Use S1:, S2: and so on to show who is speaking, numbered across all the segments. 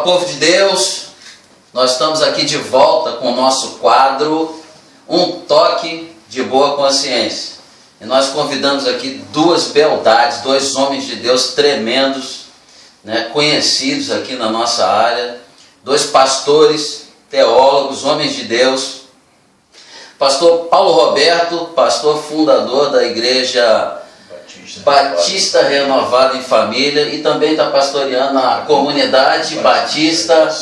S1: Fala, povo de Deus, nós estamos aqui de volta com o nosso quadro Um Toque de Boa Consciência. E nós convidamos aqui duas beldades, dois homens de Deus tremendos, né, conhecidos aqui na nossa área, dois pastores, teólogos, homens de Deus. Pastor Paulo Roberto, pastor fundador da igreja Batista Renovada em Família, e também está pastoreando a comunidade Batista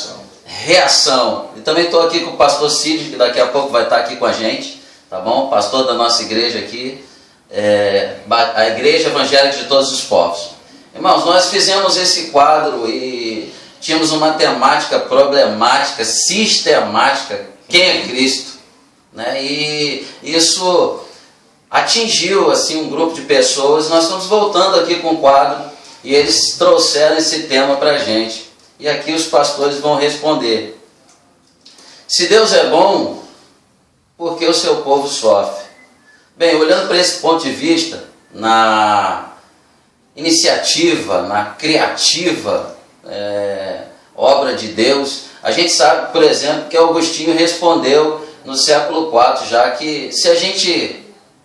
S1: Reação. E também estou aqui com o pastor Cid, que daqui a pouco vai estar aqui com a gente, tá bom? Pastor da nossa igreja aqui, a Igreja Evangélica de Todos os Povos. Irmãos, nós fizemos esse quadro e tínhamos uma temática problemática, sistemática: quem é Cristo? Né? E isso atingiu assim um grupo de pessoas. Nós estamos voltando aqui com o quadro e eles trouxeram esse tema para a gente. E aqui os pastores vão responder. Se Deus é bom, por que o seu povo sofre? Bem, olhando para esse ponto de vista, na iniciativa, na criativa obra de Deus, a gente sabe, por exemplo, que Agostinho respondeu no século IV, já que se a gente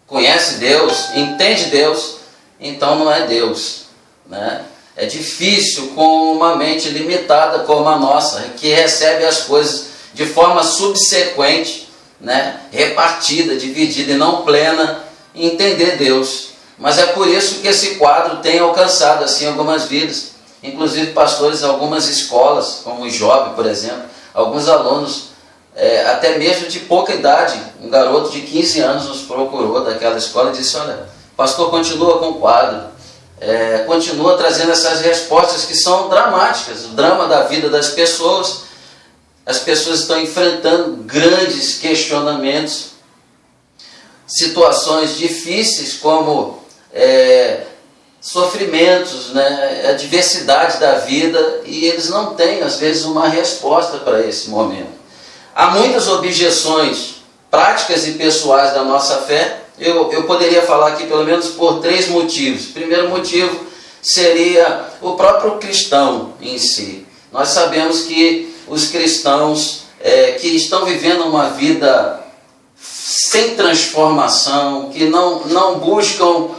S1: conhece Deus, entende Deus, então não é Deus, né? É difícil com uma mente limitada como a nossa, que recebe as coisas de forma subsequente, né? Repartida, dividida e não plena, entender Deus. Mas é por isso que esse quadro tem alcançado assim algumas vidas, inclusive pastores, algumas escolas, como o Job, por exemplo, alguns alunos, até mesmo de pouca idade. Um garoto de 15 anos nos procurou daquela escola e disse: olha, pastor, continua com o quadro, continua trazendo essas respostas que são dramáticas, o drama da vida das pessoas. As pessoas estão enfrentando grandes questionamentos, situações difíceis como sofrimentos, né, a diversidade da vida, e eles não têm às vezes uma resposta para esse momento. Há muitas objeções práticas e pessoais da nossa fé. Eu poderia falar aqui pelo menos por 3 motivos. O primeiro motivo seria o próprio cristão em si. Nós sabemos que os cristãos que estão vivendo uma vida sem transformação, que não buscam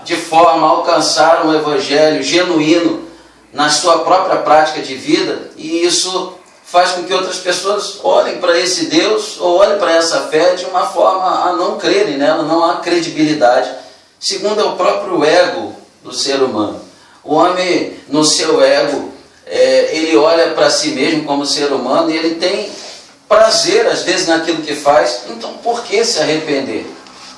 S1: de forma a alcançar um evangelho genuíno na sua própria prática de vida, e isso faz com que outras pessoas olhem para esse Deus ou olhem para essa fé de uma forma a não crerem nela, não há credibilidade. Segundo, é o próprio ego do ser humano. O homem, no seu ego, ele olha para si mesmo como ser humano e ele tem prazer, às vezes, naquilo que faz. Então, por que se arrepender?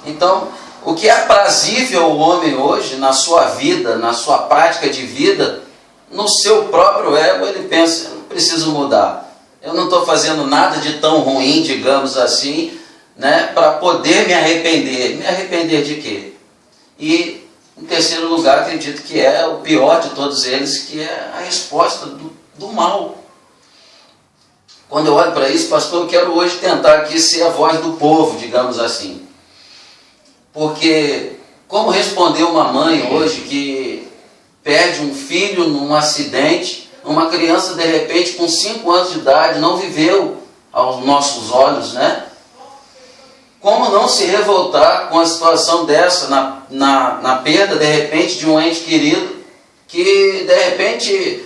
S1: Então, o que é aprazível ao homem hoje, na sua vida, na sua prática de vida, no seu próprio ego, ele pensa: eu não preciso mudar. Eu não estou fazendo nada de tão ruim, digamos assim, né, para poder me arrepender. Me arrepender de quê? E, em terceiro lugar, acredito que é o pior de todos eles, que é a resposta do mal. Quando eu olho para isso, pastor, eu quero hoje tentar aqui ser a voz do povo, digamos assim. Porque como responder uma mãe hoje que perde um filho num acidente, uma criança de repente com 5 anos de idade, não viveu aos nossos olhos, né? Como não se revoltar com a situação dessa, na perda de repente de um ente querido, que de repente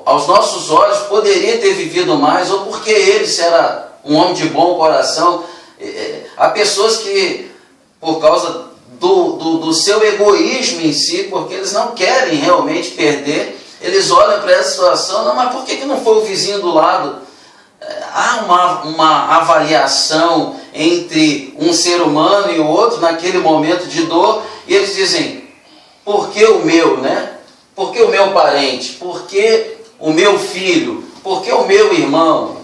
S1: aos nossos olhos poderia ter vivido mais, ou porque ele, se era um homem de bom coração. Há pessoas que, por causa do seu egoísmo em si, porque eles não querem realmente perder, eles olham para essa situação: não, mas por que não foi o vizinho do lado? Há uma avaliação entre um ser humano e o outro naquele momento de dor, e eles dizem: por que o meu, né? Por que o meu parente? Por que o meu filho? Por que o meu irmão?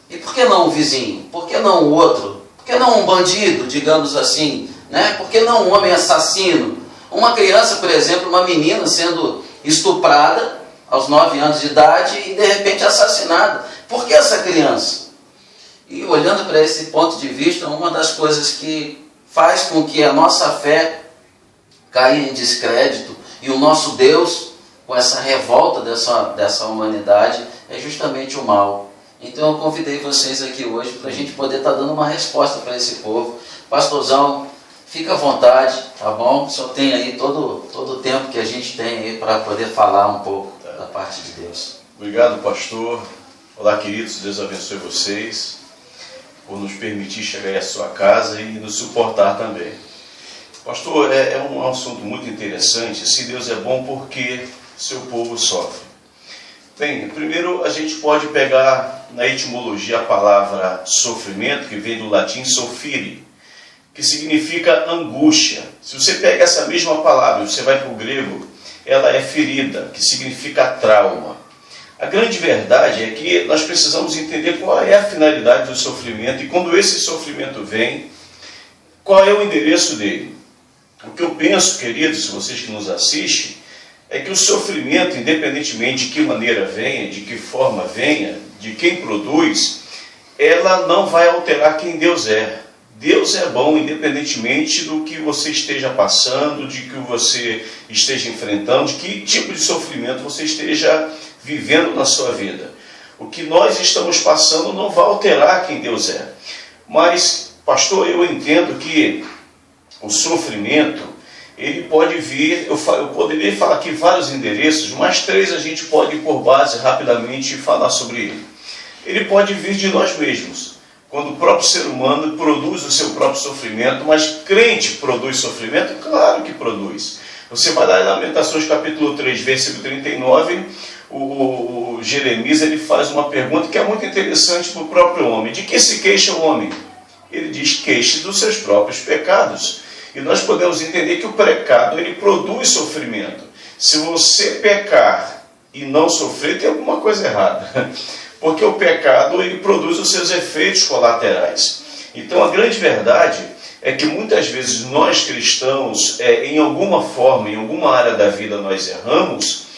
S1: E por que não o vizinho? Por que não o outro? Por que não um bandido, digamos assim, né? Por que não um homem assassino? Uma criança, por exemplo, uma menina sendo estuprada aos 9 anos de idade e de repente assassinada. Por que essa criança? E olhando para esse ponto de vista, uma das coisas que faz com que a nossa fé caia em descrédito e o nosso Deus, com essa revolta dessa humanidade, é justamente o mal. Então eu convidei vocês aqui hoje para a gente poder estar dando uma resposta para esse povo. Pastorzão, fica à vontade, tá bom? O senhor tem aí todo o tempo que a gente tem aí para poder falar um pouco da parte de Deus.
S2: Obrigado, pastor. Olá, queridos, Deus abençoe vocês por nos permitir chegar à sua casa e nos suportar também. Pastor, é um assunto muito interessante. Se Deus é bom, por que seu povo sofre? Bem, primeiro a gente pode pegar na etimologia a palavra sofrimento, que vem do latim sofire, que significa angústia. Se você pega essa mesma palavra, você vai para o grego, ela é ferida, que significa trauma. A grande verdade é que nós precisamos entender qual é a finalidade do sofrimento e quando esse sofrimento vem, qual é o endereço dele. O que eu penso, queridos, vocês que nos assistem, é que o sofrimento, independentemente de que maneira venha, de que forma venha, de quem produz, ela não vai alterar quem Deus é. Deus é bom independentemente do que você esteja passando, de que você esteja enfrentando, de que tipo de sofrimento você esteja vivendo na sua vida. O que nós estamos passando não vai alterar quem Deus é. Mas, pastor, eu entendo que o sofrimento, ele pode vir, eu poderia falar aqui vários endereços, mas 3 a gente pode ir por base rapidamente e falar sobre ele. Ele pode vir de nós mesmos, quando o próprio ser humano produz o seu próprio sofrimento, mas crente produz sofrimento? Claro que produz. Você vai lá em Lamentações capítulo 3, versículo 39, o Jeremias ele faz uma pergunta que é muito interessante para o próprio homem. De que se queixa o homem? Ele diz, queixe dos seus próprios pecados. E nós podemos entender que o pecado ele produz sofrimento. Se você pecar e não sofrer, tem alguma coisa errada. Porque o pecado ele produz os seus efeitos colaterais. Então a grande verdade é que muitas vezes nós cristãos, em alguma forma, em alguma área da vida nós erramos,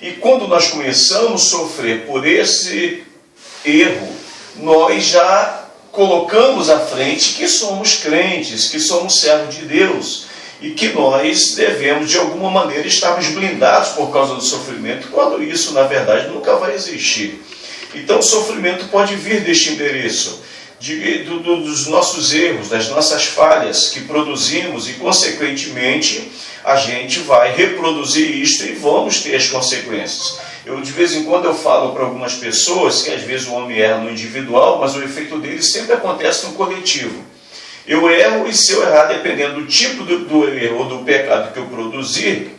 S2: e quando nós começamos a sofrer por esse erro, nós já colocamos à frente que somos crentes, que somos servos de Deus e que nós devemos de alguma maneira estarmos blindados por causa do sofrimento, quando isso na verdade nunca vai existir. Então o sofrimento pode vir deste endereço, dos nossos erros, das nossas falhas que produzimos e consequentemente a gente vai reproduzir isto e vamos ter as consequências. De vez em quando eu falo para algumas pessoas que às vezes o homem erra no individual, mas o efeito dele sempre acontece no coletivo. Eu erro e se eu errar, dependendo do tipo do erro ou do pecado que eu produzir,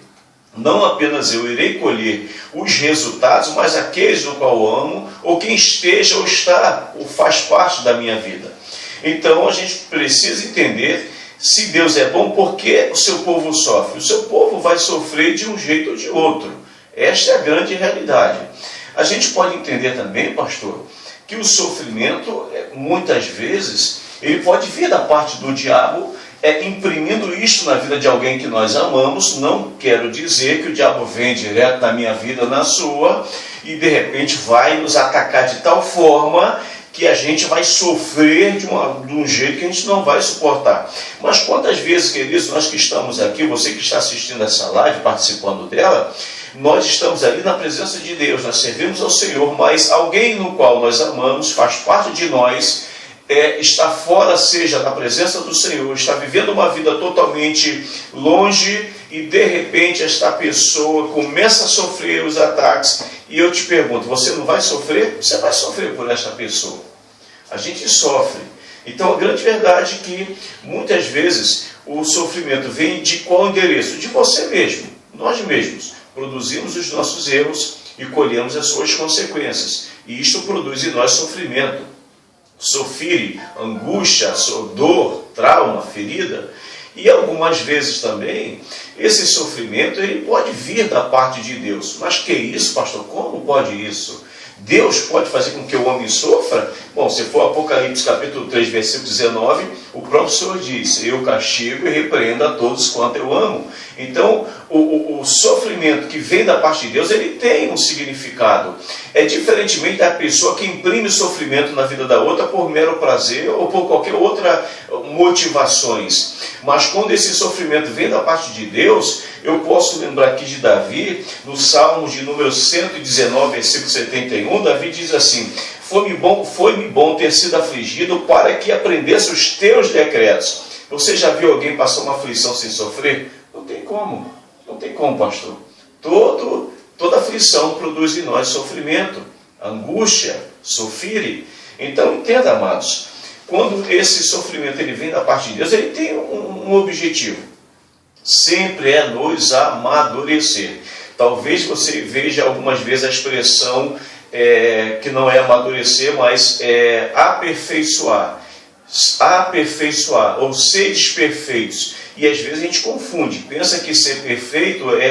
S2: não apenas eu irei colher os resultados, mas aqueles do qual eu amo, ou quem esteja ou está, ou faz parte da minha vida. Então a gente precisa entender se Deus é bom, por que o seu povo sofre? O seu povo vai sofrer de um jeito ou de outro. Esta é a grande realidade. A gente pode entender também, pastor, que o sofrimento, muitas vezes, ele pode vir da parte do diabo, imprimindo isto na vida de alguém que nós amamos. Não quero dizer que o diabo vem direto na minha vida, na sua, e de repente vai nos atacar de tal forma que a gente vai sofrer de um jeito que a gente não vai suportar. Mas quantas vezes, queridos, nós que estamos aqui, você que está assistindo essa live, participando dela, nós estamos ali na presença de Deus, nós servimos ao Senhor, mas alguém no qual nós amamos, faz parte de nós, está fora, seja na presença do Senhor, está vivendo uma vida totalmente longe e de repente esta pessoa começa a sofrer os ataques e eu te pergunto, você não vai sofrer? Você vai sofrer por esta pessoa. A gente sofre. Então a grande verdade é que muitas vezes o sofrimento vem de qual endereço? De você mesmo, nós mesmos. Produzimos os nossos erros e colhemos as suas consequências. E isto produz em nós sofrimento. Sofrer, angústia, dor, trauma, ferida. E algumas vezes também, esse sofrimento ele pode vir da parte de Deus. Mas que isso, pastor? Como pode isso? Deus pode fazer com que o homem sofra? Bom, se for Apocalipse capítulo 3, versículo 19, o próprio Senhor diz: eu castigo e repreendo a todos quanto eu amo. Então, o sofrimento que vem da parte de Deus, ele tem um significado. É diferentemente da pessoa que imprime sofrimento na vida da outra por mero prazer ou por qualquer outra motivações. Mas quando esse sofrimento vem da parte de Deus, eu posso lembrar aqui de Davi, no Salmo de número 119, versículo 71, Davi diz assim: foi-me bom ter sido afligido para que aprendesse os teus decretos. Você já viu alguém passar uma aflição sem sofrer? Não tem como. Não tem como, pastor. Toda aflição produz em nós sofrimento, angústia, sofire. Então, entenda, amados, quando esse sofrimento ele vem da parte de Deus, ele tem um objetivo. Sempre é nos amadurecer. Talvez você veja algumas vezes a expressão que não é amadurecer, mas aperfeiçoar. Aperfeiçoar, ou seres perfeitos. E às vezes a gente confunde, pensa que ser perfeito é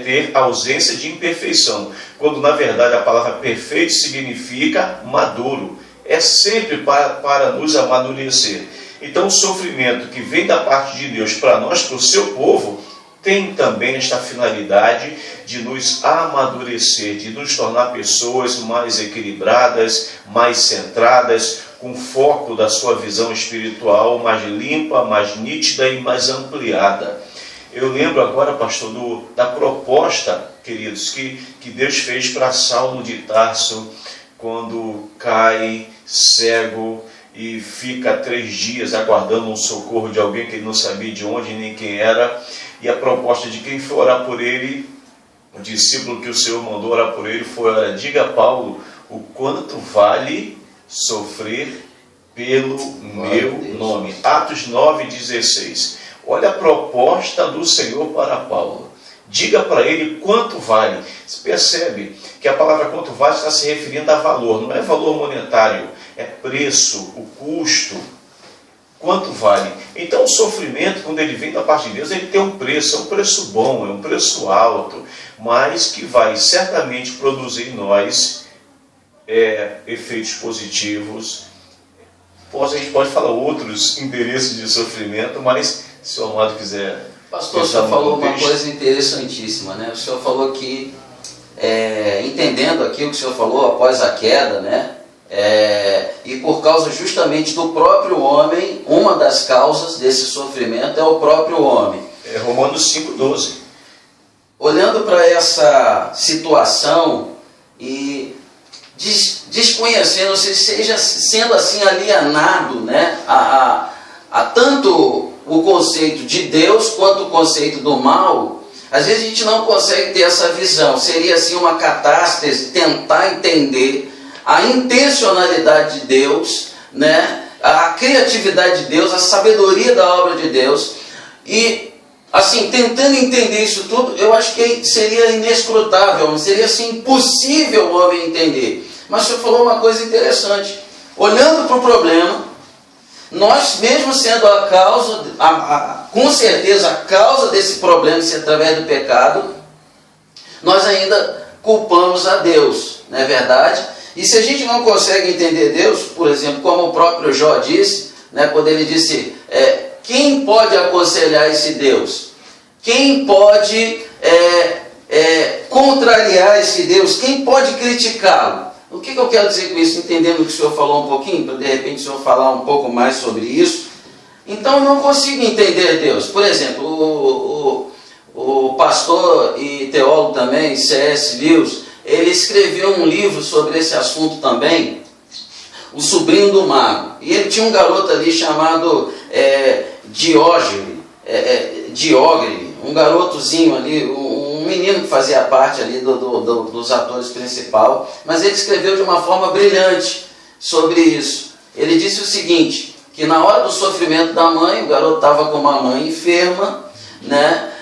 S2: ter ausência de imperfeição, quando na verdade a palavra perfeito significa maduro. É sempre para nos amadurecer. Então o sofrimento que vem da parte de Deus para nós, para o seu povo, tem também esta finalidade de nos amadurecer, de nos tornar pessoas mais equilibradas, mais centradas, com foco da sua visão espiritual mais limpa, mais nítida e mais ampliada. Eu lembro agora, pastor, da proposta, queridos, que Deus fez para Saulo de Tarso, quando cai cego e fica 3 dias aguardando um socorro de alguém que ele não sabia de onde nem quem era, e a proposta de quem foi orar por ele, o discípulo que o Senhor mandou orar por ele, foi: olha, diga a Paulo o quanto vale sofrer pelo meu nome. Atos 9,16. Olha a proposta do Senhor para Paulo. Diga para ele quanto vale. Você percebe que a palavra quanto vale está se referindo a valor, não é valor monetário, é preço, o custo. Quanto vale? Então o sofrimento, quando ele vem da parte de Deus, ele tem um preço, é um preço bom, é um preço alto, mas que vai certamente produzir em nós efeitos positivos. A gente pode falar outros interesses de sofrimento, mas se o amado quiser...
S1: Pastor, o senhor falou uma coisa interessantíssima, né? O senhor falou que, entendendo aquilo que o senhor falou após a queda, né? E por causa justamente do próprio homem, uma das causas desse sofrimento é o próprio homem.
S2: Romanos 5,12.
S1: Olhando para essa situação e desconhecendo, seja sendo assim alienado, né, a tanto o conceito de Deus quanto o conceito do mal, às vezes a gente não consegue ter essa visão. Seria assim uma catástrofe tentar entender a intencionalidade de Deus, né, a criatividade de Deus, a sabedoria da obra de Deus, e assim, tentando entender isso tudo, eu acho que seria inescrutável, seria assim impossível o homem entender. Mas o senhor falou uma coisa interessante. Olhando para o problema, nós mesmo sendo a causa, com certeza a causa desse problema ser através do pecado, nós ainda culpamos a Deus, não é verdade? E se a gente não consegue entender Deus, por exemplo, como o próprio Jó disse, né, quando ele disse, quem pode aconselhar esse Deus? Quem pode contrariar esse Deus? Quem pode criticá-lo? O que eu quero dizer com isso, entendendo o que o senhor falou um pouquinho, para de repente o senhor falar um pouco mais sobre isso? Então eu não consigo entender Deus. Por exemplo, o pastor e teólogo também, C.S. Lewis, ele escreveu um livro sobre esse assunto também, O Sobrinho do Mago. E ele tinha um garoto ali chamado Diógenes, um garotozinho ali, um menino que fazia parte ali dos atores principais, mas ele escreveu de uma forma brilhante sobre isso. Ele disse o seguinte, que na hora do sofrimento da mãe, o garoto estava com uma mãe enferma, né?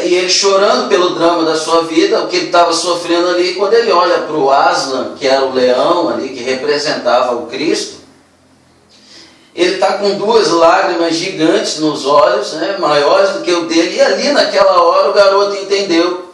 S1: E ele chorando pelo drama da sua vida, o que ele estava sofrendo ali, quando ele olha para o Aslan, que era o leão ali, que representava o Cristo, ele está com 2 lágrimas gigantes nos olhos, né, maiores do que o dele, e ali naquela hora o garoto entendeu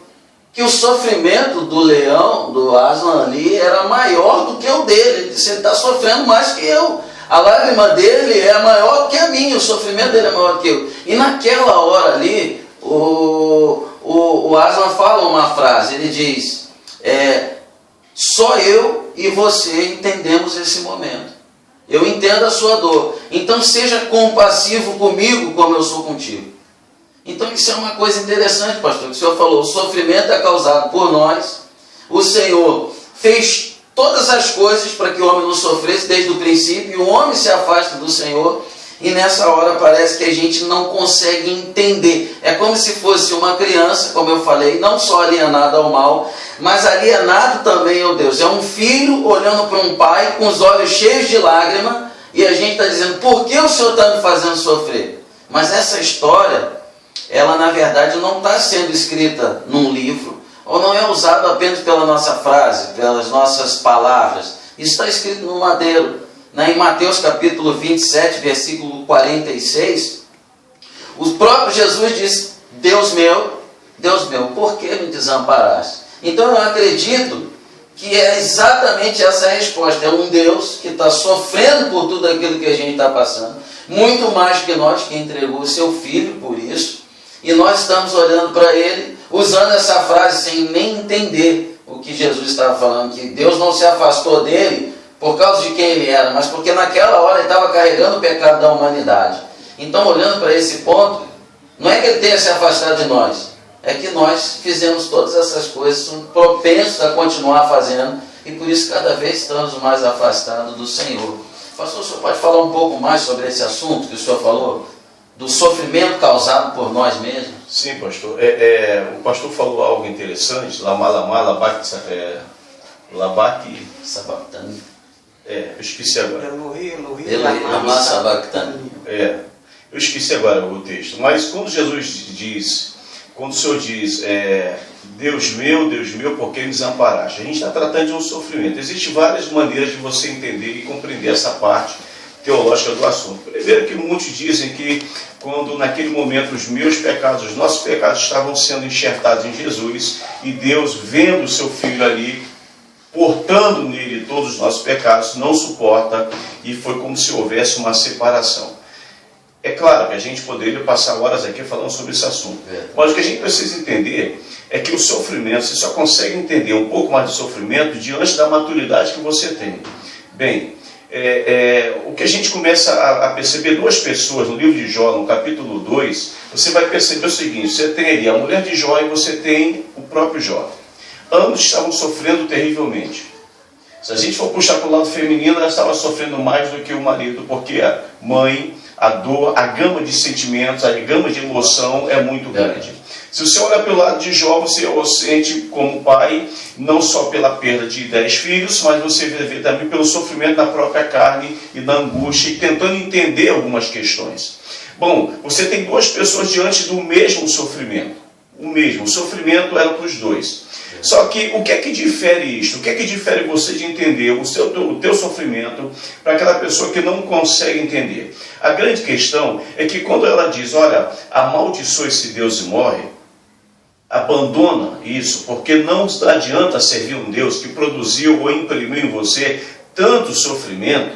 S1: que o sofrimento do leão, do Aslan ali, era maior do que o dele. Ele disse, ele está sofrendo mais que eu. A lágrima dele é maior que a minha, o sofrimento dele é maior que eu. E naquela hora ali, o Aslan fala uma frase, ele diz, só eu e você entendemos esse momento. Eu entendo a sua dor. Então seja compassivo comigo como eu sou contigo. Então isso é uma coisa interessante, pastor, que o Senhor falou, o sofrimento é causado por nós. O Senhor fez todas as coisas para que o homem não sofresse desde o princípio, e o homem se afasta do Senhor, e nessa hora parece que a gente não consegue entender. É como se fosse uma criança, como eu falei, não só alienada ao mal, mas alienado também ao Deus. É um filho olhando para um pai com os olhos cheios de lágrima, e a gente está dizendo, por que o Senhor está me fazendo sofrer? Mas essa história, ela na verdade não está sendo escrita num livro, ou não é usado apenas pela nossa frase, pelas nossas palavras. Isso está escrito no madeiro. Em Mateus capítulo 27, versículo 46, o próprio Jesus diz, Deus meu, por que me desamparaste? Então eu acredito que é exatamente essa a resposta. É um Deus que está sofrendo por tudo aquilo que a gente está passando, muito mais que nós, que entregou o seu filho por isso, e nós estamos olhando para ele, usando essa frase sem nem entender o que Jesus estava falando, que Deus não se afastou dele por causa de quem ele era, mas porque naquela hora ele estava carregando o pecado da humanidade. Então, olhando para esse ponto, não é que ele tenha se afastado de nós, é que nós fizemos todas essas coisas, somos propensos a continuar fazendo, e por isso cada vez estamos mais afastados do Senhor. Pastor, o senhor pode falar um pouco mais sobre esse assunto que o senhor falou? Do sofrimento causado por nós mesmos?
S2: Sim, pastor. O pastor falou algo interessante,
S1: Sabactani.
S2: Eu esqueci agora.
S1: Sabactani.
S2: Eu esqueci agora o texto. Mas quando o Senhor diz, Deus meu, por que me desamparaste? A gente está tratando de um sofrimento. Existem várias maneiras de você entender e compreender essa parte teológica do assunto. Primeiro que muitos dizem que quando naquele momento os nossos pecados estavam sendo enxertados em Jesus, e Deus, vendo o seu Filho ali, portando nele todos os nossos pecados, não suporta, e foi como se houvesse uma separação. É claro que a gente poderia passar horas aqui falando sobre esse assunto, mas o que a gente precisa entender é que o sofrimento, você só consegue entender um pouco mais do sofrimento diante da maturidade que você tem. Bem, o que a gente começa a perceber, duas pessoas no livro de Jó, no capítulo 2, você vai perceber o seguinte, você tem ali a mulher de Jó e você tem o próprio Jó. Ambos estavam sofrendo terrivelmente. Se a gente for puxar para o lado feminino, ela estava sofrendo mais do que o marido, porque a mãe, a dor, a gama de sentimentos, a gama de emoção é muito grande. Se você olha pelo lado de Jó, você o sente como pai, não só pela perda de 10 filhos, mas você vê também pelo sofrimento na própria carne e na angústia, e tentando entender algumas questões. Bom, você tem duas pessoas diante do mesmo sofrimento. O sofrimento era para os dois. Só que o que é que difere isto? O que é que difere você de entender o teu sofrimento para aquela pessoa que não consegue entender? A grande questão é que quando ela diz, olha, amaldiçoa esse Deus e morre, abandona isso, porque não adianta servir um Deus que produziu ou imprimiu em você tanto sofrimento.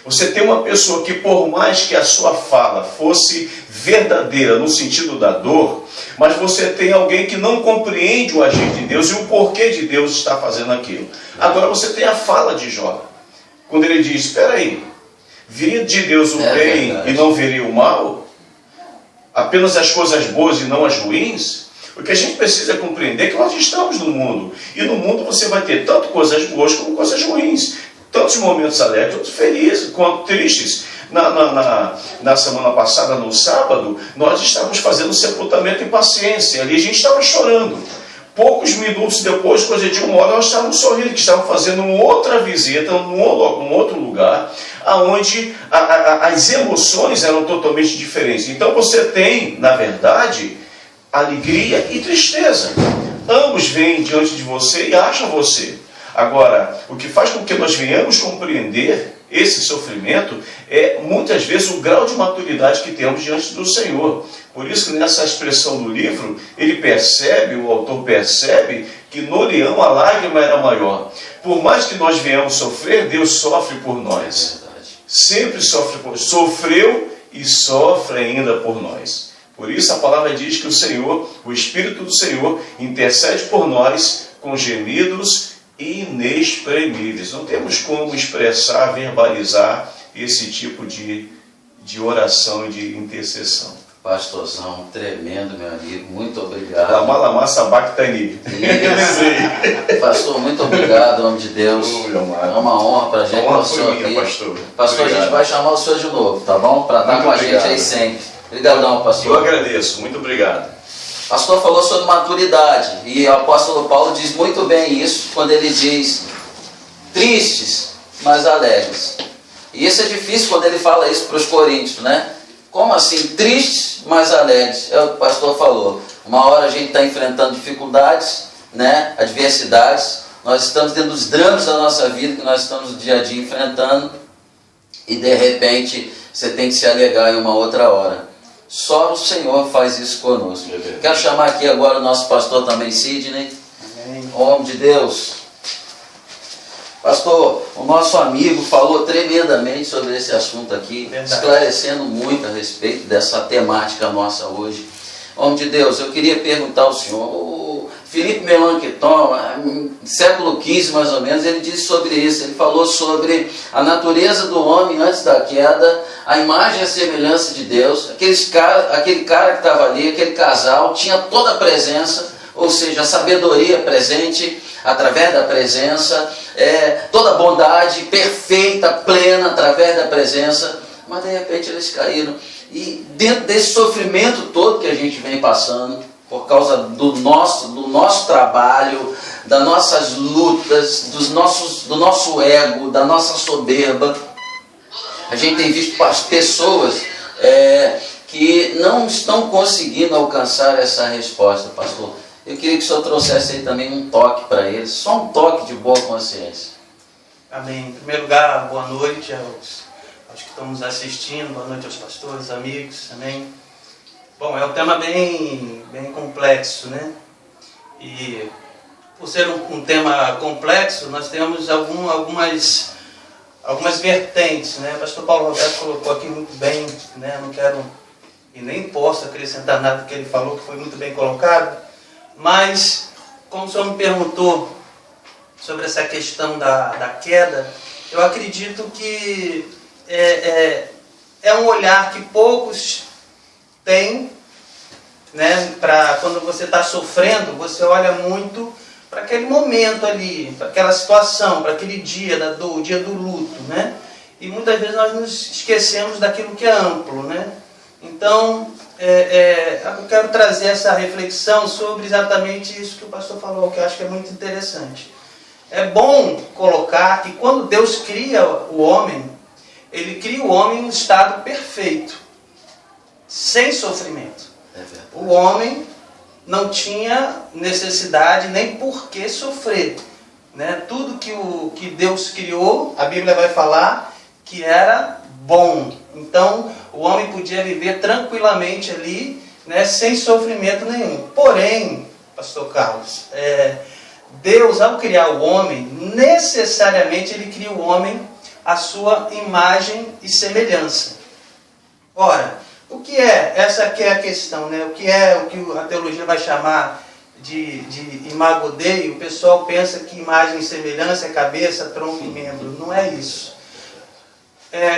S2: Você tem uma pessoa que, por mais que a sua fala fosse verdadeira no sentido da dor, mas você tem alguém que não compreende o agir de Deus e o porquê de Deus estar fazendo aquilo. Agora você tem a fala de Jó, quando ele diz, espera aí, viria de Deus o bem verdade. E não viria o mal? Apenas as coisas boas e não as ruins? O que a gente precisa compreender é que nós estamos no mundo, e no mundo você vai ter tanto coisas boas como coisas ruins, tantos momentos alegres, outros felizes, quanto tristes. Na semana passada, no sábado, nós estávamos fazendo sepultamento em paciência, ali a gente estava chorando. Poucos minutos depois, coisa de 1 hora, nós estávamos sorrindo, que estávamos fazendo uma outra visita, num outro lugar, onde as emoções eram totalmente diferentes. Então você tem, na verdade, alegria e tristeza. Ambos vêm diante de você e acham você. Agora, o que faz com que nós venhamos compreender esse sofrimento é muitas vezes o grau de maturidade que temos diante do Senhor. Por isso que nessa expressão do livro, ele percebe, o autor percebe, que no leão a lágrima era maior. Por mais que nós venhamos sofrer, Deus sofre por nós. Sempre sofre por nós. Sofreu e sofre ainda por nós. Por isso a palavra diz que o Senhor, o Espírito do Senhor, intercede por nós com gemidos inexprimíveis. Não temos como expressar, verbalizar esse tipo de oração e de intercessão.
S1: Pastorzão, tremendo, meu amigo. Muito obrigado.
S2: Lama sabactani.
S1: Pastor, muito obrigado, em nome de Deus. É uma honra para a gente.
S2: Honra foi minha, pastor.
S1: Pastor, a gente vai chamar o senhor de novo, tá bom? Para estar com a gente aí sempre. Obrigadão, pastor.
S2: Eu agradeço. Muito obrigado.
S1: O pastor falou sobre maturidade. E o apóstolo Paulo diz muito bem isso quando ele diz tristes, mas alegres. E isso é difícil quando ele fala isso para os coríntios, né? Como assim? Tristes, mas alegres. É o que o pastor falou. Uma hora a gente está enfrentando dificuldades, né? Adversidades. Nós estamos tendo os dramas da nossa vida que nós estamos no dia a dia enfrentando. E de repente você tem que se alegrar em uma outra hora. Só o Senhor faz isso conosco. Quero chamar aqui agora o nosso pastor também, Sidney. Amém. Homem de Deus. Pastor, o nosso amigo falou tremendamente sobre esse assunto aqui, esclarecendo muito a respeito dessa temática nossa hoje. Homem de Deus, eu queria perguntar ao senhor, o Philippe Melanchthon, século XV mais ou menos, ele disse sobre isso, ele falou sobre a natureza do homem antes da queda, a imagem e a semelhança de Deus, aquele cara que estava ali, aquele casal, tinha toda a presença, ou seja, a sabedoria presente através da presença, toda a bondade perfeita, plena através da presença, mas de repente eles caíram. E dentro desse sofrimento todo que a gente vem passando, por causa do nosso trabalho, das nossas lutas, do nosso ego, da nossa soberba, a gente tem visto pessoas que não estão conseguindo alcançar essa resposta, pastor. Eu queria que o senhor trouxesse aí também um toque para eles, só um toque de boa consciência.
S3: Amém. Em primeiro lugar, boa noite aos que estão nos assistindo, boa noite aos pastores, amigos, amém. Bom, é um tema bem complexo, né? E por ser um tema complexo, nós temos algumas vertentes, né? O pastor Paulo Roberto colocou aqui muito bem, né? Não quero e nem posso acrescentar nada que ele falou, que foi muito bem colocado. Mas, como o senhor me perguntou sobre essa questão da queda, eu acredito que é um olhar que poucos têm, né? Quando você está sofrendo, você olha muito para aquele momento ali, para aquela situação, para aquele dia da dor, o dia do luto, né? E muitas vezes nós nos esquecemos daquilo que é amplo, né? Então, eu quero trazer essa reflexão sobre exatamente isso que o pastor falou, que eu acho que é muito interessante. É bom colocar que quando Deus cria o homem, Ele cria o homem em um estado perfeito, sem sofrimento. O homem não tinha necessidade nem por que sofrer, né? Tudo que Deus criou, a Bíblia vai falar que era bom. Então, o homem podia viver tranquilamente ali, né, sem sofrimento nenhum. Porém, pastor Carlos, Deus, ao criar o homem, necessariamente Ele cria o homem à sua imagem e semelhança. Ora, o que é? Essa que é a questão, né? O que a teologia vai chamar de imago Dei? O pessoal pensa que imagem e semelhança é cabeça, tronco e membro. Não é isso.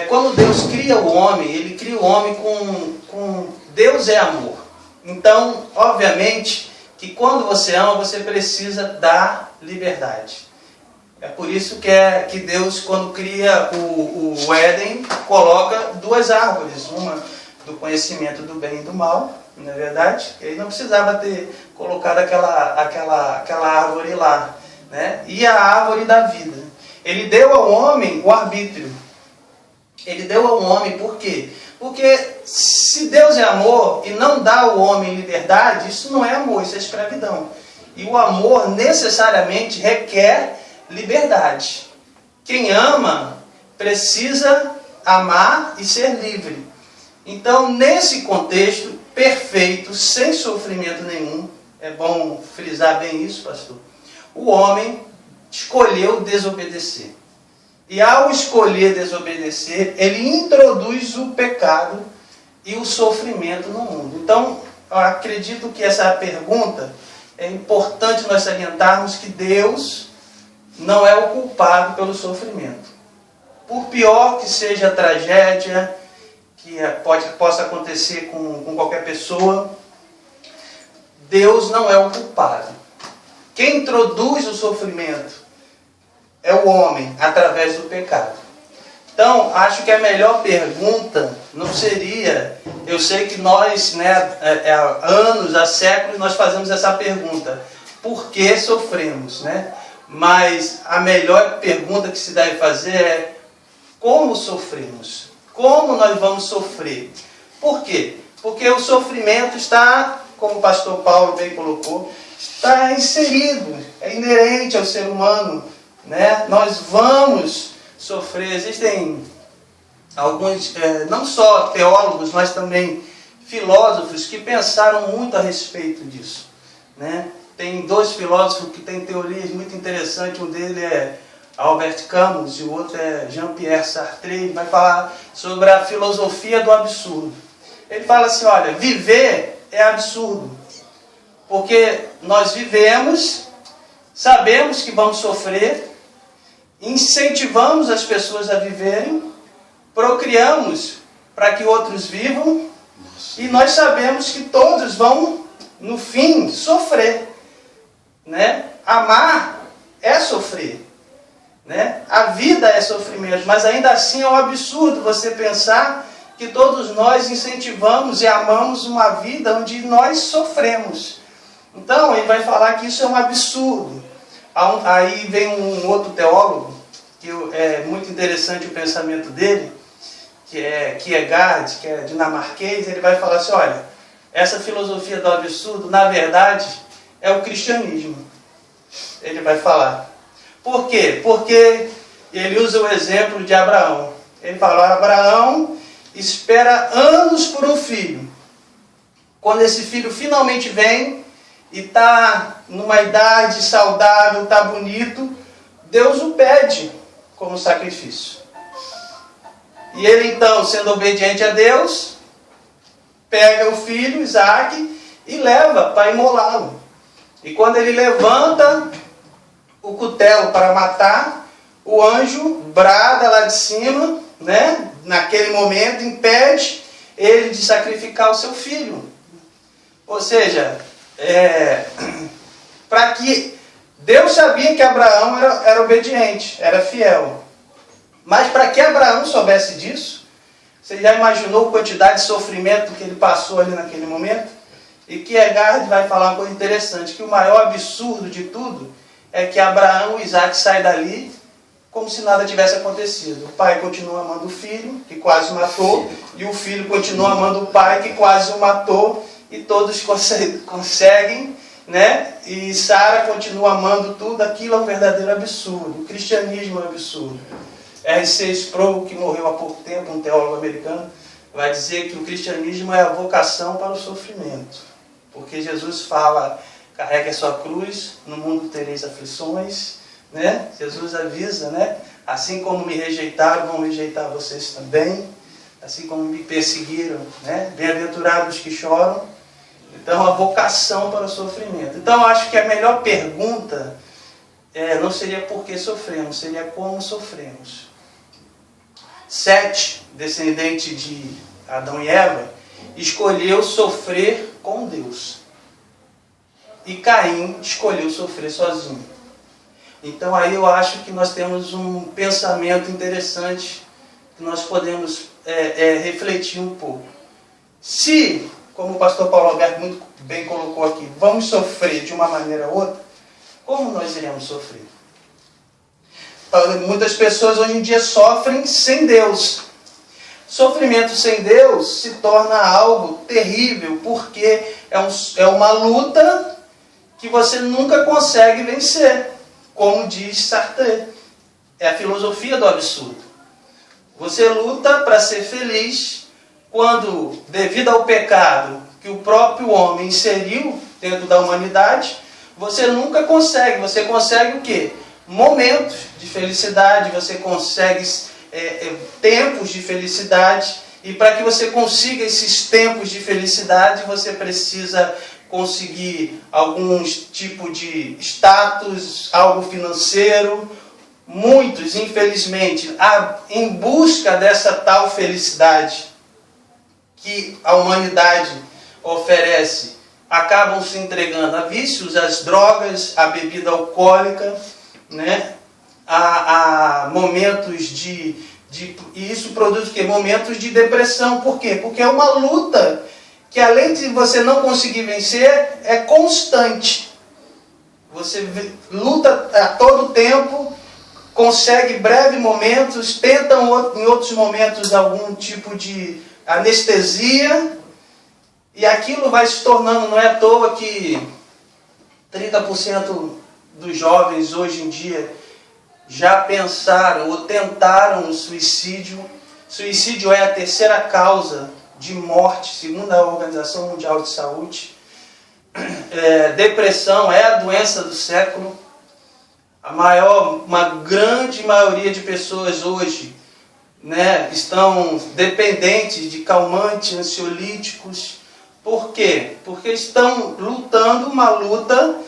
S3: Quando Deus cria o homem, Ele cria o homem com Deus é amor. Então, obviamente, que quando você ama, você precisa dar liberdade. É por isso que Deus, quando cria o Éden, coloca duas árvores, uma do conhecimento do bem e do mal, não é verdade? Ele não precisava ter colocado aquela árvore lá, né? E a árvore da vida. Ele deu ao homem o arbítrio. Ele deu ao homem, por quê? Porque se Deus é amor e não dá ao homem liberdade, isso não é amor, isso é escravidão. E o amor necessariamente requer liberdade. Quem ama precisa amar e ser livre. Então, nesse contexto perfeito, sem sofrimento nenhum, é bom frisar bem isso, pastor, o homem escolheu desobedecer. E ao escolher desobedecer, ele introduz o pecado e o sofrimento no mundo. Então, eu acredito que essa pergunta é importante nós salientarmos que Deus não é o culpado pelo sofrimento. Por pior que seja a tragédia que possa acontecer com qualquer pessoa, Deus não é o culpado. Quem introduz o sofrimento é o homem, através do pecado. Então, acho que a melhor pergunta não seria... Eu sei que nós, há anos, há séculos, nós fazemos essa pergunta. Por que sofremos? Mas a melhor pergunta que se deve fazer é: como sofremos? Como nós vamos sofrer? Por quê? Porque o sofrimento está, como o pastor Paulo bem colocou, está inserido, é inerente ao ser humano. Nós vamos sofrer. Existem alguns, não só teólogos, mas também filósofos que pensaram muito a respeito disso. Tem dois filósofos que têm teorias muito interessantes. Um deles é Albert Camus e o outro é Jean-Pierre Sartre. Ele vai falar sobre a filosofia do absurdo. Ele fala assim: olha, viver é absurdo, porque nós vivemos, sabemos que vamos sofrer, incentivamos as pessoas a viverem, procriamos para que outros vivam, e nós sabemos que todos vão, no fim, sofrer. Amar é sofrer. A vida é sofrimento, mas ainda assim é um absurdo você pensar que todos nós incentivamos e amamos uma vida onde nós sofremos. Então, ele vai falar que isso é um absurdo. Aí vem um outro teólogo, que é muito interessante o pensamento dele, que é Kierkegaard, que é dinamarquês. Ele vai falar assim: olha, essa filosofia do absurdo, na verdade, é o cristianismo. Ele vai falar. Por quê? Porque ele usa o exemplo de Abraão. Ele fala: Abraão espera anos por um filho. Quando esse filho finalmente vem e está numa idade saudável, está bonito, Deus o pede como sacrifício. E ele então, sendo obediente a Deus, pega o filho, Isaac, e leva para imolá-lo. E quando ele levanta o cutelo para matar, o anjo brada lá de cima, naquele momento, impede ele de sacrificar o seu filho. Ou seja, para que Deus sabia que Abraão era obediente, era fiel. Mas para que Abraão soubesse disso, você já imaginou a quantidade de sofrimento que ele passou ali naquele momento? E Kierkegaard vai falar uma coisa interessante, que o maior absurdo de tudo é que Abraão e Isaac saem dali como se nada tivesse acontecido. O pai continua amando o filho, que quase o matou, e o filho continua amando o pai, que quase o matou, e todos conseguem, e Sara continua amando tudo. Aquilo é um verdadeiro absurdo. O cristianismo é um absurdo. R.C. Sproul, que morreu há pouco tempo, um teólogo americano, vai dizer que o cristianismo é a vocação para o sofrimento. Porque Jesus fala: carregue a sua cruz, no mundo tereis aflições. Jesus avisa, assim como me rejeitaram, vão rejeitar vocês também. Assim como me perseguiram, bem-aventurados que choram. Então, a vocação para o sofrimento. Então, eu acho que a melhor pergunta não seria por que sofremos, seria como sofremos. Sete, descendente de Adão e Eva, escolheu sofrer com Deus. E Caim escolheu sofrer sozinho. Então aí eu acho que nós temos um pensamento interessante que nós podemos refletir um pouco. Se, como o pastor Paulo Alberto muito bem colocou aqui, vamos sofrer de uma maneira ou outra, como nós iremos sofrer? Muitas pessoas hoje em dia sofrem sem Deus. Sofrimento sem Deus se torna algo terrível, porque é uma luta que você nunca consegue vencer. Como diz Sartre, é a filosofia do absurdo. Você luta para ser feliz quando, devido ao pecado que o próprio homem inseriu dentro da humanidade, você nunca consegue. Você consegue o quê? Momentos de felicidade, você consegue tempos de felicidade. E para que você consiga esses tempos de felicidade, você precisa conseguir algum tipo de status, algo financeiro. Muitos, infelizmente, em busca dessa tal felicidade que a humanidade oferece, acabam se entregando a vícios, às drogas, à bebida alcoólica, né? a momentos e isso produz o quê? Momentos de depressão. Por quê? Porque é uma luta que, além de você não conseguir vencer, é constante. Você luta a todo tempo, consegue breves momentos, tenta em outros momentos algum tipo de anestesia, e aquilo vai se tornando, não é à toa que 30% dos jovens hoje em dia já pensaram ou tentaram o suicídio. Suicídio é a terceira causa de morte, segundo a Organização Mundial de Saúde. Depressão é a doença do século. Uma grande maioria de pessoas hoje, né, estão dependentes de calmantes, ansiolíticos. Por quê? Porque estão lutando uma luta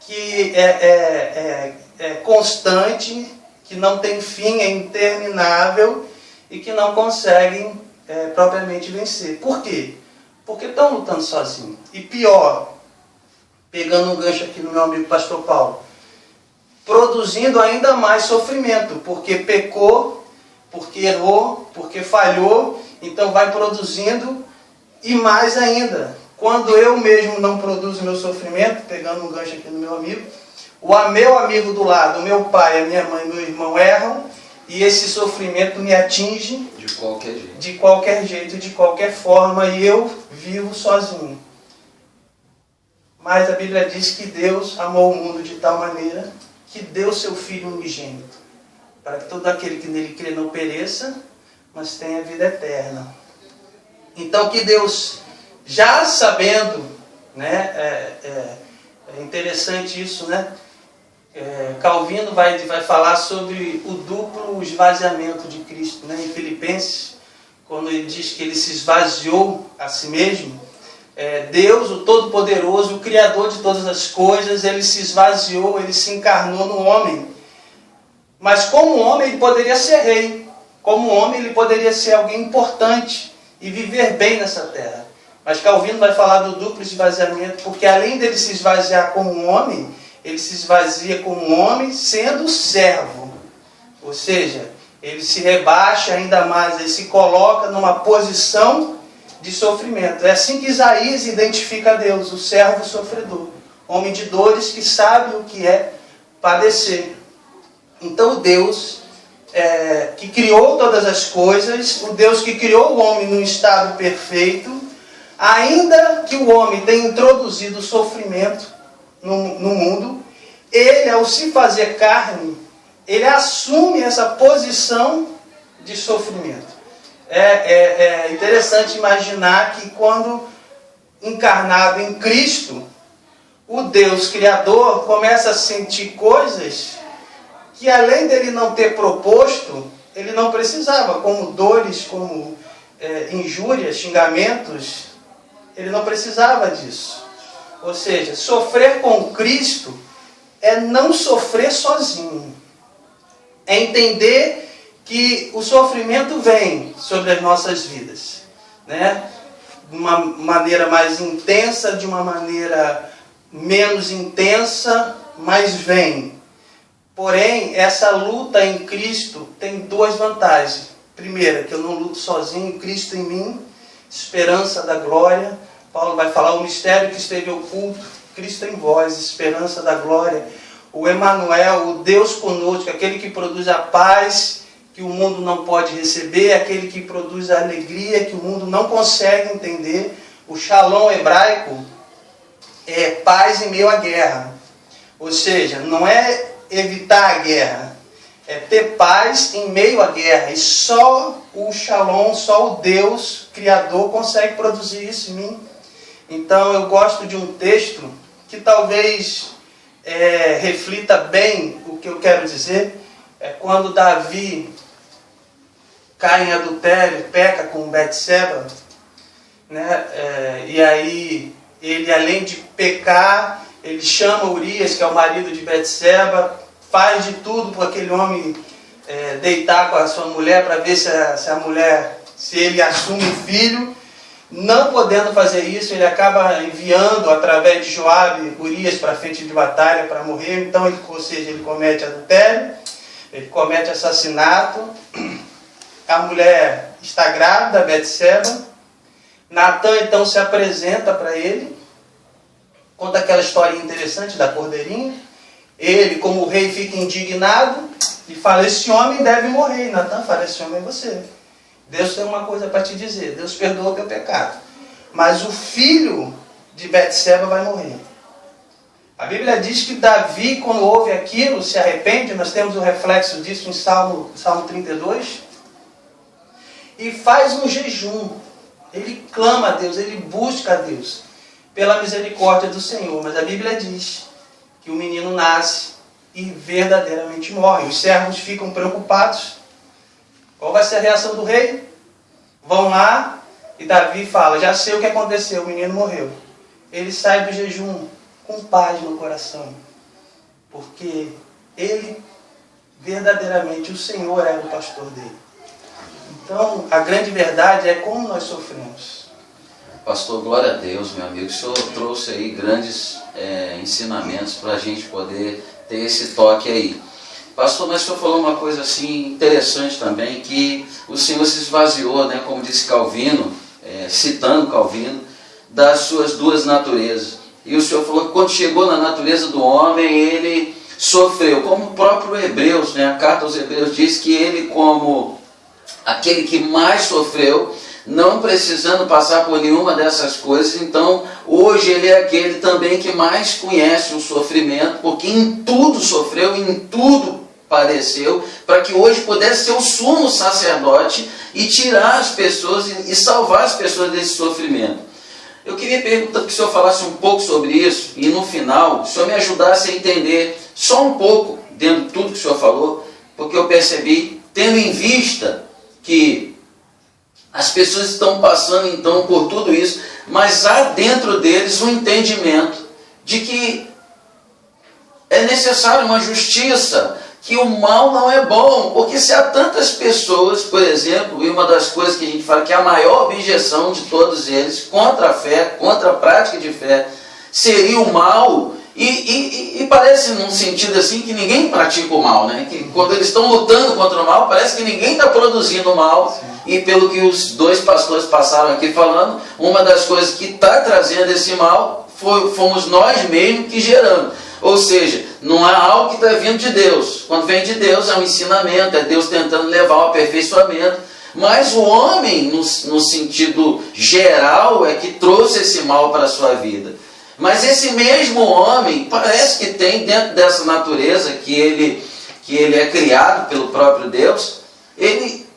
S3: que é constante, que não tem fim, é interminável e que não conseguem propriamente vencer. Por quê? Porque estão lutando sozinhos. E pior, pegando um gancho aqui no meu amigo Pastor Paulo, produzindo ainda mais sofrimento, porque pecou, porque errou, porque falhou, então vai produzindo e mais ainda. Quando eu mesmo não produzo meu sofrimento, pegando um gancho aqui no meu amigo, o meu amigo do lado, o meu pai, a minha mãe e meu irmão erram, e esse sofrimento me atinge
S1: de qualquer jeito,
S3: de qualquer forma, e eu vivo sozinho. Mas a Bíblia diz que Deus amou o mundo de tal maneira que deu seu Filho unigênito, para que todo aquele que nele crê não pereça, mas tenha vida eterna. Então que Deus, já sabendo, né, é interessante isso, né? Calvino vai falar sobre o duplo esvaziamento de Cristo, né? Em Filipenses, quando ele diz que ele se esvaziou a si mesmo, Deus, o Todo-Poderoso, o Criador de todas as coisas, ele se esvaziou, ele se encarnou no homem. Mas como homem ele poderia ser rei, como homem ele poderia ser alguém importante e viver bem nessa terra. Mas Calvino vai falar do duplo esvaziamento, porque além dele se esvaziar como um homem, ele se esvazia como um homem sendo servo. Ou seja, ele se rebaixa ainda mais, ele se coloca numa posição de sofrimento. É assim que Isaías identifica a Deus, o servo sofredor, homem de dores que sabe o que é padecer. Então o Deus que criou todas as coisas, o Deus que criou o homem num estado perfeito, ainda que o homem tenha introduzido o sofrimento no mundo, ele, ao se fazer carne, ele assume essa posição de sofrimento. É interessante imaginar que quando encarnado em Cristo, o Deus Criador começa a sentir coisas que, além dele não ter proposto, ele não precisava, como dores, como injúrias, xingamentos, ele não precisava disso. Ou seja, sofrer com Cristo é não sofrer sozinho. É entender que o sofrimento vem sobre as nossas vidas, né? De uma maneira mais intensa, de uma maneira menos intensa, mas vem. Porém, essa luta em Cristo tem duas vantagens. Primeira, que eu não luto sozinho, Cristo em mim, esperança da glória. Paulo vai falar o mistério que esteve oculto, Cristo em vós, esperança da glória. O Emanuel, o Deus conosco, aquele que produz a paz que o mundo não pode receber, aquele que produz a alegria que o mundo não consegue entender. O Shalom hebraico é paz em meio à guerra. Ou seja, não é evitar a guerra, é ter paz em meio à guerra. E só o Shalom, só o Deus Criador consegue produzir isso em mim. Então eu gosto de um texto que talvez reflita bem o que eu quero dizer. É quando Davi cai em adultério, peca com Betseba, né? E aí ele, além de pecar, ele chama Urias, que é o marido de Betseba, faz de tudo para aquele homem deitar com a sua mulher, para ver se ele assume o filho. Não podendo fazer isso, ele acaba enviando através de Joabe Urias para a frente de batalha para morrer. Então, ele comete adultério, ele comete assassinato. A mulher está grávida, Betseba. Natan então se apresenta para ele, conta aquela historinha interessante da cordeirinha. Ele, como rei, fica indignado e fala: esse homem deve morrer. E Natan fala: esse homem é você. Deus tem uma coisa para te dizer: Deus perdoa o teu pecado, mas o filho de Betseba vai morrer. A Bíblia diz que Davi, quando ouve aquilo, se arrepende. Nós temos o reflexo disso em Salmo 32. E faz um jejum. Ele clama a Deus, ele busca a Deus pela misericórdia do Senhor. Mas a Bíblia diz que o menino nasce e verdadeiramente morre. Os servos ficam preocupados. Qual vai ser a reação do rei? Vão lá e Davi fala: já sei o que aconteceu, o menino morreu. Ele sai do jejum com paz no coração, porque ele, verdadeiramente, o Senhor era o pastor dele. Então, a grande verdade é como nós sofremos.
S1: Pastor, glória a Deus, meu amigo. O senhor trouxe aí grandes ensinamentos para a gente poder ter esse toque aí. Pastor, mas o senhor falou uma coisa assim interessante também, que o Senhor se esvaziou, né, como disse Calvino, citando Calvino, das suas duas naturezas. E o Senhor falou que quando chegou na natureza do homem, ele sofreu, como o próprio Hebreus, né, a carta aos Hebreus diz que ele, como aquele que mais sofreu, não precisando passar por nenhuma dessas coisas, então hoje ele é aquele também que mais conhece o sofrimento, porque em tudo sofreu, em tudo padeceu, para que hoje pudesse ser o sumo sacerdote e tirar as pessoas e salvar as pessoas desse sofrimento. Eu queria perguntar que o senhor falasse um pouco sobre isso, e no final o senhor me ajudasse a entender só um pouco dentro de tudo que o senhor falou, porque eu percebi, tendo em vista que as pessoas estão passando então por tudo isso, mas há dentro deles um entendimento de que é necessário uma justiça, que o mal não é bom, porque se há tantas pessoas, por exemplo, e uma das coisas que a gente fala que é a maior objeção de todos eles contra a fé, contra a prática de fé, seria o mal, e parece num sentido assim que ninguém pratica o mal, né? Que quando eles estão lutando contra o mal, parece que ninguém está produzindo o mal. Sim. E pelo que os dois pastores passaram aqui falando, uma das coisas que está trazendo esse mal fomos nós mesmos que geramos. Ou seja, não há algo que está vindo de Deus. Quando vem de Deus é um ensinamento, é Deus tentando levar ao aperfeiçoamento. Mas o homem, no sentido geral, é que trouxe esse mal para a sua vida. Mas esse mesmo homem, parece que tem dentro dessa natureza que ele é criado pelo próprio Deus, ele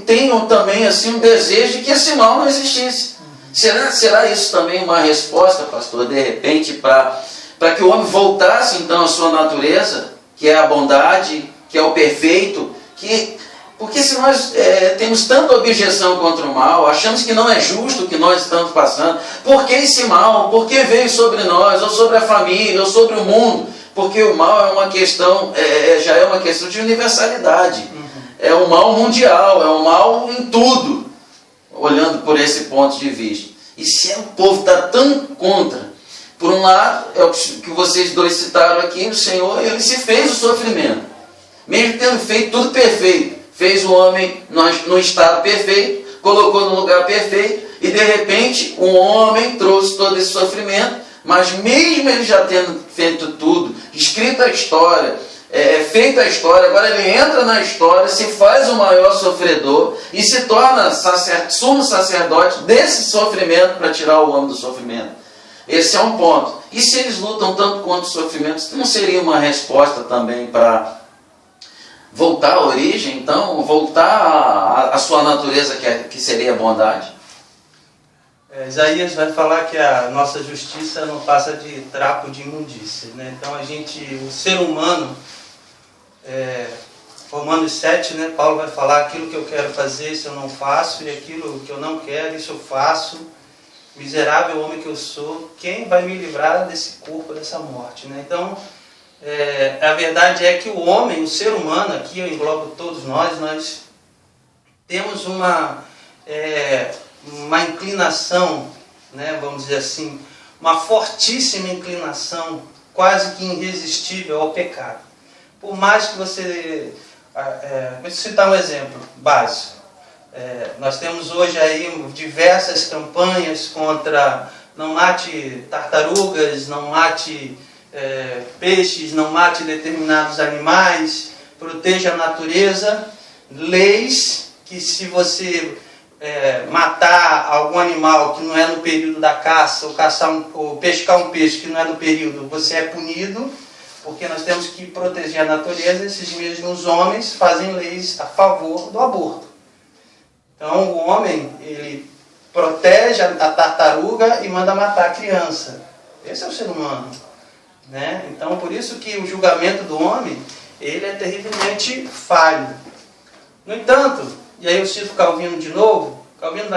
S1: tem também assim, um desejo de que esse mal não existisse. Será isso também uma resposta, pastor, de repente, para que o homem voltasse então à sua natureza, que é a bondade, que é o perfeito, porque se nós temos tanta objeção contra o mal, achamos que não é justo o que nós estamos passando, por que esse mal? Por que veio sobre nós, ou sobre a família, ou sobre o mundo? Porque o mal é uma questão, já é uma questão de universalidade, é um mal mundial, é um mal em tudo, olhando por esse ponto de vista. E se o povo está tão contra, por um lado, é o que vocês dois citaram aqui, o Senhor, ele se fez o sofrimento, mesmo tendo feito tudo perfeito, fez o homem no estado perfeito, colocou no lugar perfeito, e de repente um homem trouxe todo esse sofrimento, mas mesmo ele já tendo feito tudo, escrito a história, feito a história, agora ele entra na história, se faz o maior sofredor e se torna sumo sacerdote desse sofrimento para tirar o homem do sofrimento. Esse é um ponto. E se eles lutam tanto contra o sofrimento, não seria uma resposta também para voltar à origem, então, voltar à sua natureza, que seria a bondade.
S3: Isaías vai falar que a nossa justiça não passa de trapo de imundícia, né? Então o ser humano, Romanos 7, né, Paulo vai falar: aquilo que eu quero fazer, isso eu não faço, e aquilo que eu não quero, isso eu faço. Miserável homem que eu sou, quem vai me livrar desse corpo, dessa morte, né? Então, a verdade é que o homem, o ser humano, aqui eu englobo todos nós temos uma inclinação, né, vamos dizer assim, uma fortíssima inclinação, quase que irresistível ao pecado. Por mais que você... vou citar um exemplo básico. Nós temos hoje aí diversas campanhas contra não mate tartarugas, não mate peixes, não mate determinados animais, proteja a natureza, leis que se você matar algum animal que não é no período da caça, ou pescar um peixe que não é no período, você é punido, porque nós temos que proteger a natureza. Esses mesmos homens fazem leis a favor do aborto. Então o homem, ele protege a tartaruga e manda matar a criança. Esse é o ser humano, né? Então por isso que o julgamento do homem, ele é terrivelmente falho. No entanto, e aí eu cito Calvino de novo, Calvino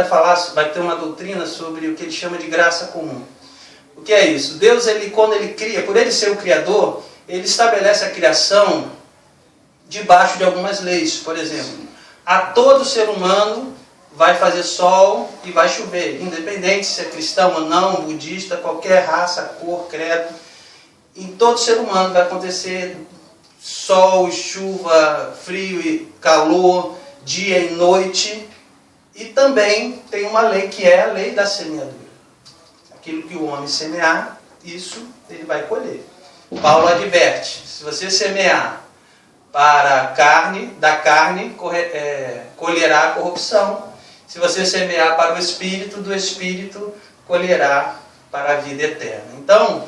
S3: vai ter uma doutrina sobre o que ele chama de graça comum. O que é isso? Deus, quando ele cria, por ele ser o Criador, ele estabelece a criação debaixo de algumas leis. Por exemplo, a todo ser humano vai fazer sol e vai chover, independente se é cristão ou não, budista, qualquer raça, cor, credo. Em todo ser humano vai acontecer sol, chuva, frio e calor, dia e noite. E também tem uma lei que é a lei da semeadura. Aquilo que o homem semear, isso ele vai colher. Paulo adverte: se você semear para a carne, da carne colherá a corrupção. Se você semear para o Espírito, do Espírito colherá para a vida eterna. Então,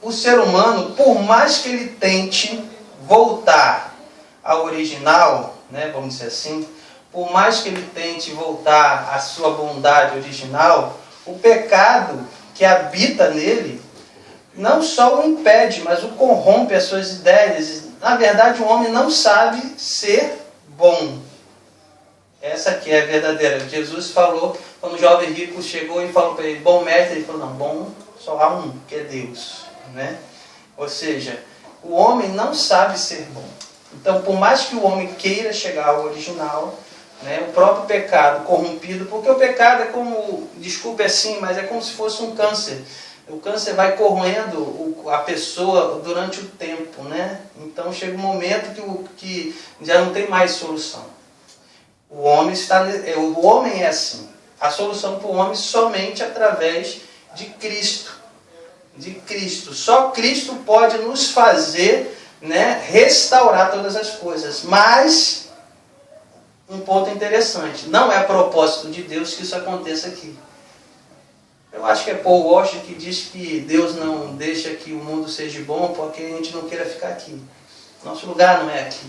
S3: o ser humano, por mais que ele tente voltar ao original, né, vamos dizer assim, por mais que ele tente voltar à sua bondade original, o pecado que habita nele não só o impede, mas o corrompe as suas ideias. Na verdade, o homem não sabe ser bom. Essa aqui é a verdadeira. Jesus falou, quando o jovem rico chegou e falou para ele: bom mestre, ele falou: não, bom só há um, que é Deus, né? Ou seja, o homem não sabe ser bom. Então, por mais que o homem queira chegar ao original, né, o próprio pecado corrompido, porque o pecado é como, desculpe assim, mas é como se fosse um câncer. O câncer vai corroendo a pessoa durante o tempo, né? Então chega um momento que já não tem mais solução. O homem é assim. A solução para o homem somente através de Cristo. De Cristo. Só Cristo pode nos fazer, né, restaurar todas as coisas. Mas, um ponto interessante: não é propósito de Deus que isso aconteça aqui. Eu acho que é Paul Washer que diz que Deus não deixa que o mundo seja bom porque a gente não queira ficar aqui. Nosso lugar não é aqui.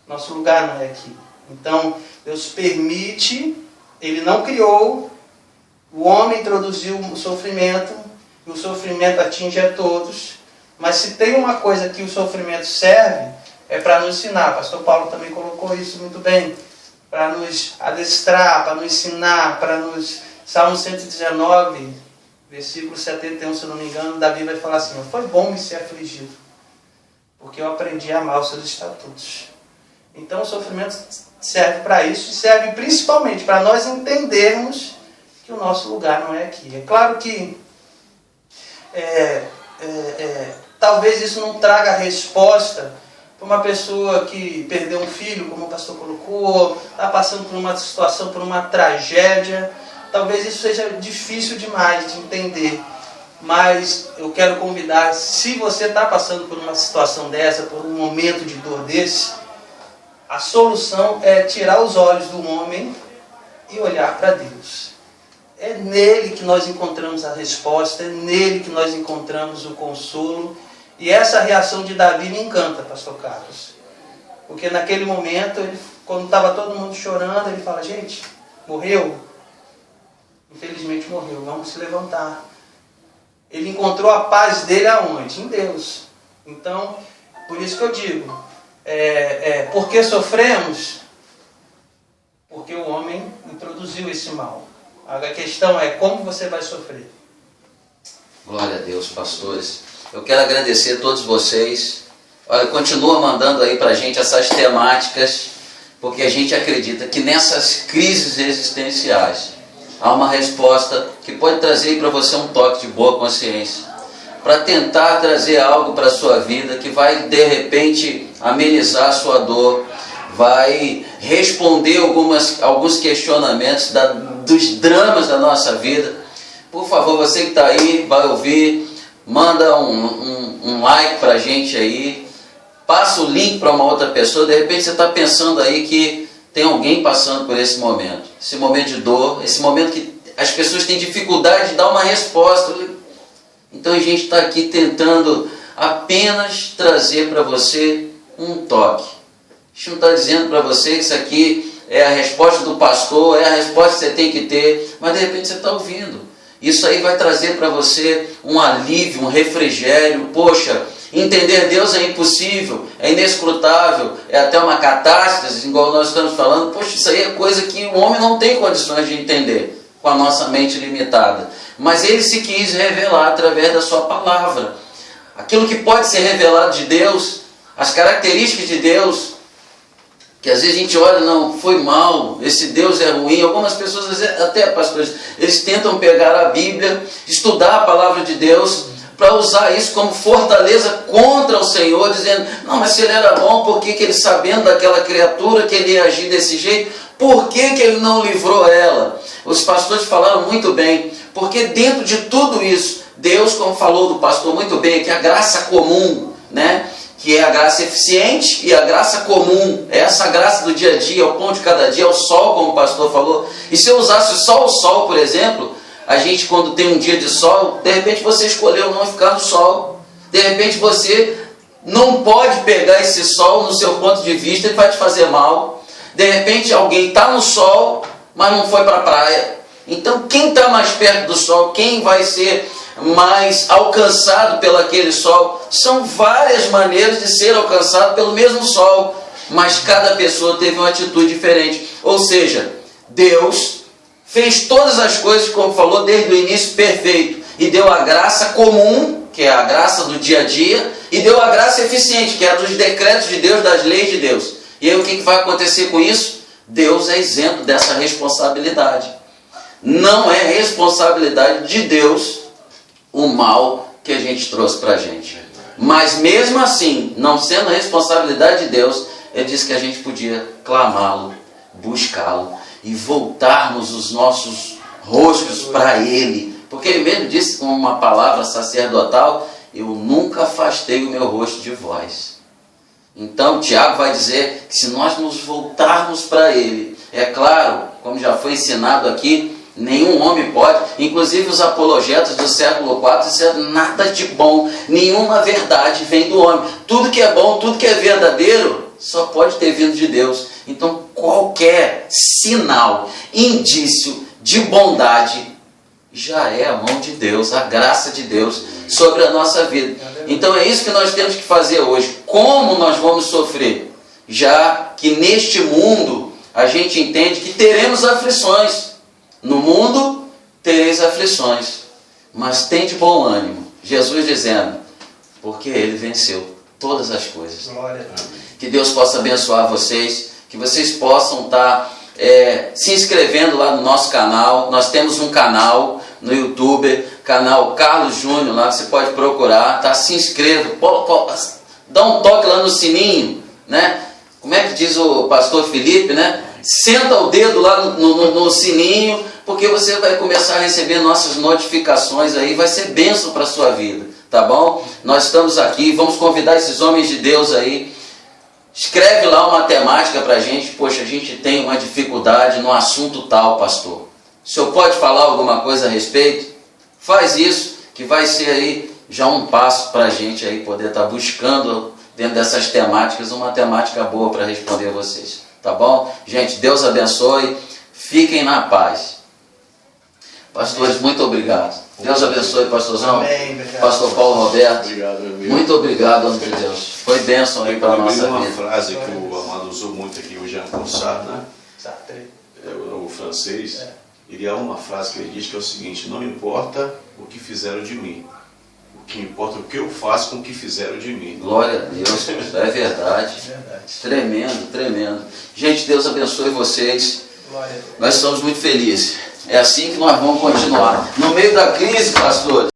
S3: Nosso lugar não é aqui. Então, Deus permite, Ele não criou, o homem introduziu o sofrimento, e o sofrimento atinge a todos, mas se tem uma coisa que o sofrimento serve, é para nos ensinar. Pastor Paulo também colocou isso muito bem, para nos adestrar, para nos ensinar, para nos... Salmo 119, versículo 71, se eu não me engano, Davi vai falar assim: foi bom me ser afligido, porque eu aprendi a amar os seus estatutos. Então o sofrimento serve para isso, e serve principalmente para nós entendermos que o nosso lugar não é aqui. É claro que talvez isso não traga resposta para uma pessoa que perdeu um filho, como o pastor colocou, está passando por uma situação, por uma tragédia. Talvez isso seja difícil demais de entender, mas eu quero convidar, se você está passando por uma situação dessa, por um momento de dor desse, a solução é tirar os olhos do homem e olhar para Deus. É nele que nós encontramos a resposta, é nele que nós encontramos o consolo, E essa reação de Davi me encanta, pastor Carlos. Porque naquele momento, quando estava todo mundo chorando, ele fala, gente, morreu? Infelizmente morreu, vamos se levantar. Ele encontrou a paz dele aonde? Em Deus. Então, por isso que eu digo, por que sofremos? Porque o homem introduziu esse mal. A questão é como você vai sofrer.
S1: Glória a Deus, pastores. Eu quero agradecer a todos vocês. Olha, continua mandando aí pra gente essas temáticas, porque a gente acredita que nessas crises existenciais há uma resposta que pode trazer para você um toque de boa consciência, para tentar trazer algo para a sua vida que vai de repente amenizar a sua dor, vai responder alguns questionamentos dos dramas da nossa vida. Por favor, você que está aí, vai ouvir, manda um like para a gente aí, passa o link para uma outra pessoa. De repente você está pensando aí que tem alguém passando por esse momento de dor, esse momento que as pessoas têm dificuldade de dar uma resposta. Então a gente está aqui tentando apenas trazer para você um toque. A gente não está dizendo para você que isso aqui é a resposta do pastor, é a resposta que você tem que ter, mas de repente você está ouvindo. Isso aí vai trazer para você um alívio, um refrigério. Poxa, entender Deus é impossível, é inescrutável, é até uma catástrofe, igual nós estamos falando. Poxa, isso aí é coisa que o homem não tem condições de entender com a nossa mente limitada. Mas ele se quis revelar através da sua palavra. Aquilo que pode ser revelado de Deus, as características de Deus, que às vezes a gente olha, não, foi mal, esse Deus é ruim. Algumas pessoas, às vezes, até pastores, eles tentam pegar a Bíblia, estudar a palavra de Deus, para usar isso como fortaleza contra o Senhor, dizendo, não, mas se ele era bom, por que ele, sabendo daquela criatura que ele ia agir desse jeito, por que ele não livrou ela? Os pastores falaram muito bem, porque dentro de tudo isso, Deus, como falou do pastor muito bem, que a graça comum, né? Que é a graça eficiente e a graça comum, é essa graça do dia a dia, o pão de cada dia, é o sol, como o pastor falou. E se eu usasse só o sol, por exemplo, a gente quando tem um dia de sol, de repente você escolheu não ficar no sol, de repente você não pode pegar esse sol no seu ponto de vista, ele vai te fazer mal. De repente alguém está no sol, mas não foi para a praia. Então quem está mais perto do sol, quem vai ser mais alcançado pelo aquele sol? São várias maneiras de ser alcançado pelo mesmo sol, mas cada pessoa teve uma atitude diferente. Ou seja, Deus fez todas as coisas, como falou, desde o início, perfeito, e deu a graça comum, que é a graça do dia a dia, e deu a graça eficiente, que é a dos decretos de Deus, das leis de Deus. E aí o que vai acontecer com isso? Deus é isento dessa responsabilidade. Não é responsabilidade de Deus o mal que a gente trouxe para a gente. Mas mesmo assim, não sendo responsabilidade de Deus, ele disse que a gente podia clamá-lo, buscá-lo e voltarmos os nossos rostos para Ele. Porque Ele mesmo disse com uma palavra sacerdotal, eu nunca afastei o meu rosto de vós. Então Tiago vai dizer que se nós nos voltarmos para Ele, é claro, como já foi ensinado aqui, nenhum homem pode, inclusive os apologetas do século IV disseram nada de bom, nenhuma verdade vem do homem. Tudo que é bom, tudo que é verdadeiro, só pode ter vindo de Deus. Então qualquer sinal, indício de bondade, já é a mão de Deus, a graça de Deus sobre a nossa vida. Então é isso que nós temos que fazer hoje. Como nós vamos sofrer? Já que neste mundo a gente entende que teremos aflições. No mundo tereis aflições, mas tem de bom ânimo. Jesus dizendo, porque Ele venceu todas as coisas.
S3: Glória a Deus.
S1: Que Deus possa abençoar vocês, que vocês possam estar se inscrevendo lá no nosso canal. Nós temos um canal no YouTube, canal Carlos Júnior, lá você pode procurar, tá? Se inscreva, dá um toque lá no sininho, né? Como é que diz o pastor Felipe, né? Senta o dedo lá no sininho, porque você vai começar a receber nossas notificações aí, vai ser bênção para a sua vida, tá bom? Nós estamos aqui, vamos convidar esses homens de Deus aí. Escreve lá uma temática para a gente. Poxa, a gente tem uma dificuldade no assunto tal, pastor. O senhor pode falar alguma coisa a respeito? Faz isso, que vai ser aí já um passo para a gente aí poder estar buscando dentro dessas temáticas uma temática boa para responder a vocês. Tá bom? Gente, Deus abençoe. Fiquem na paz. Pastores, muito obrigado. Deus abençoe, pastorzão.
S3: Amém, obrigado.
S1: Pastor Paulo Roberto.
S2: Obrigado, meu amigo.
S1: Muito obrigado, homem de Deus. Foi bênção aí para a nossa
S2: uma
S1: vida.
S2: frase que o Amado usou muito aqui, o Jean Paul, né?
S3: Sartre.
S2: O francês. Ele há uma frase que ele diz que é o seguinte: não importa o que fizeram de mim, o que importa é o que eu faço com o que fizeram de mim.
S1: Glória a Deus, é verdade. Tremendo, tremendo. Gente, Deus abençoe vocês.
S3: Glória a Deus.
S1: Nós estamos muito felizes. É assim que nós vamos continuar. No meio da crise, pastor.